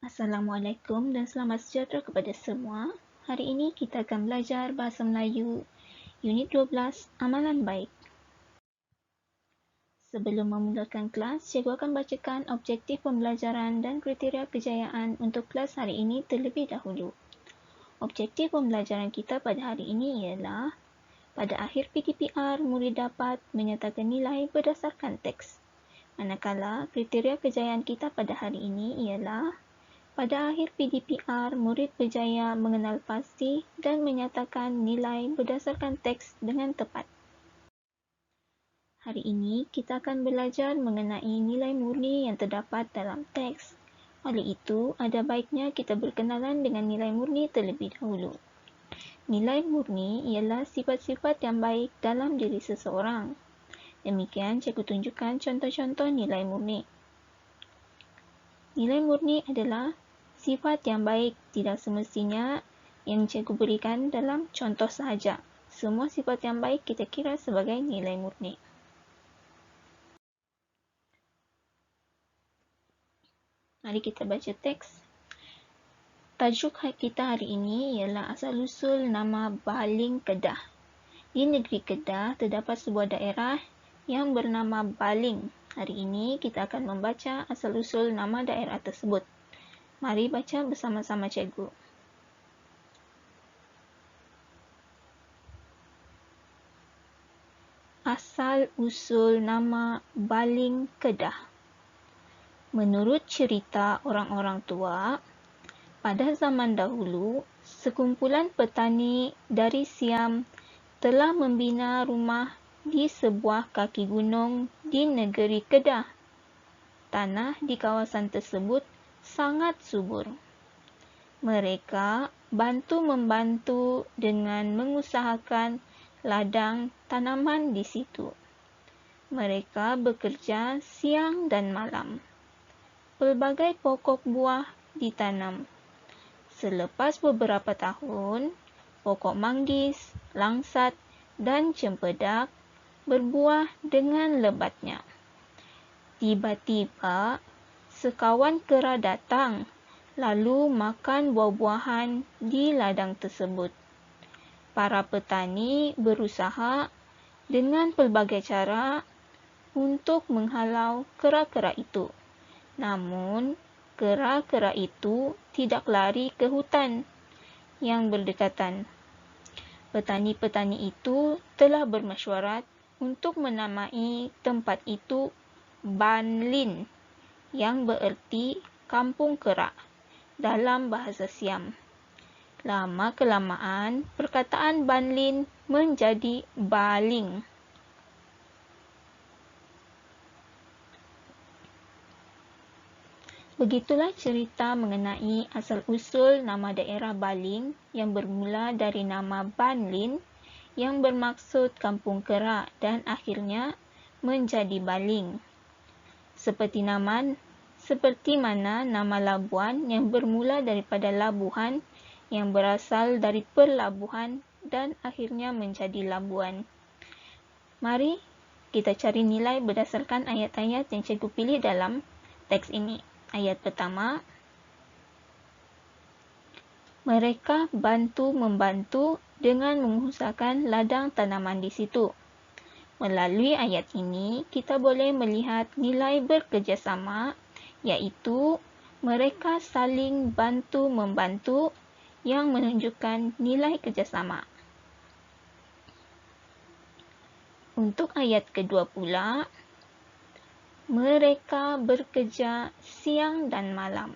Assalamualaikum dan selamat sejahtera kepada semua. Hari ini kita akan belajar Bahasa Melayu Unit 12, Amalan Baik. Sebelum memulakan kelas, cikgu akan bacakan objektif pembelajaran dan kriteria kejayaan untuk kelas hari ini terlebih dahulu. Objektif pembelajaran kita pada hari ini ialah pada akhir PDPR, murid dapat menyatakan nilai berdasarkan teks. Manakala kriteria kejayaan kita pada hari ini ialah pada akhir PDPR, murid berjaya mengenal pasti dan menyatakan nilai berdasarkan teks dengan tepat. Hari ini kita akan belajar mengenai nilai murni yang terdapat dalam teks. Oleh itu, ada baiknya kita berkenalan dengan nilai murni terlebih dahulu. Nilai murni ialah sifat-sifat yang baik dalam diri seseorang. Demikian, cikgu tunjukkan contoh-contoh nilai murni. Nilai murni adalah sifat yang baik, tidak semestinya yang cikgu berikan dalam contoh sahaja. Semua sifat yang baik kita kira sebagai nilai murni. Mari kita baca teks. Tajuk kita hari ini ialah asal-usul nama Baling Kedah. Di negeri Kedah terdapat sebuah daerah yang bernama Baling. Hari ini kita akan membaca asal-usul nama daerah tersebut. Mari baca bersama-sama cikgu. Asal-usul nama Baling Kedah. Menurut cerita orang-orang tua, pada zaman dahulu, sekumpulan petani dari Siam telah membina rumah di sebuah kaki gunung di negeri Kedah. Tanah di kawasan tersebut sangat subur. Mereka bantu-membantu dengan mengusahakan ladang tanaman di situ. Mereka bekerja siang dan malam. Pelbagai pokok buah ditanam. Selepas beberapa tahun, pokok manggis, langsat dan cempedak berbuah dengan lebatnya. Tiba-tiba, sekawan kera datang lalu makan buah-buahan di ladang tersebut. Para petani berusaha dengan pelbagai cara untuk menghalau kera-kera itu. Namun, kera-kera itu tidak lari ke hutan yang berdekatan. Petani-petani itu telah bermesyuarat untuk menamai tempat itu Banlin, yang bererti kampung kera dalam bahasa Siam. Lama-kelamaan, perkataan Banlin menjadi Baling. Begitulah cerita mengenai asal-usul nama daerah Baling yang bermula dari nama Banlin yang bermaksud kampung kera dan akhirnya menjadi Baling. Seperti mana nama labuan yang bermula daripada labuhan yang berasal dari perlabuhan dan akhirnya menjadi Labuan. Mari kita cari nilai berdasarkan ayat-ayat yang cikgu pilih dalam teks ini. Ayat pertama, mereka bantu-membantu dengan mengusahakan ladang tanaman di situ. Melalui ayat ini, kita boleh melihat nilai bekerjasama, iaitu mereka saling bantu-membantu yang menunjukkan nilai kerjasama. Untuk ayat kedua pula, mereka bekerja siang dan malam.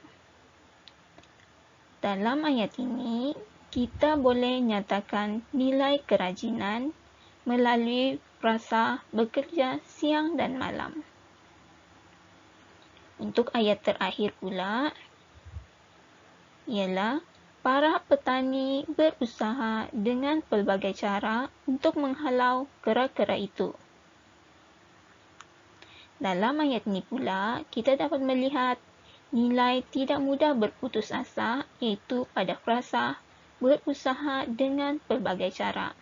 Dalam ayat ini, kita boleh nyatakan nilai kerajinan melalui frasa bekerja siang dan malam. Untuk ayat terakhir pula, ialah para petani berusaha dengan pelbagai cara untuk menghalau kera-kera itu. Dalam ayat ini pula, kita dapat melihat nilai tidak mudah berputus asa, iaitu pada frasa berusaha dengan pelbagai cara.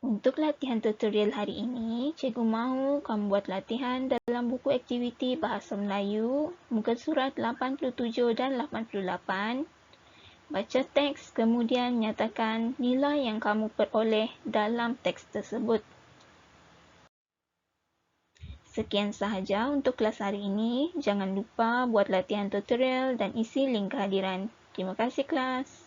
Untuk latihan tutorial hari ini, cikgu mahu kamu buat latihan dalam buku aktiviti Bahasa Melayu, muka surat 87 dan 88. Baca teks, kemudian nyatakan nilai yang kamu peroleh dalam teks tersebut. Sekian sahaja untuk kelas hari ini. Jangan lupa buat latihan tutorial dan isi link kehadiran. Terima kasih kelas.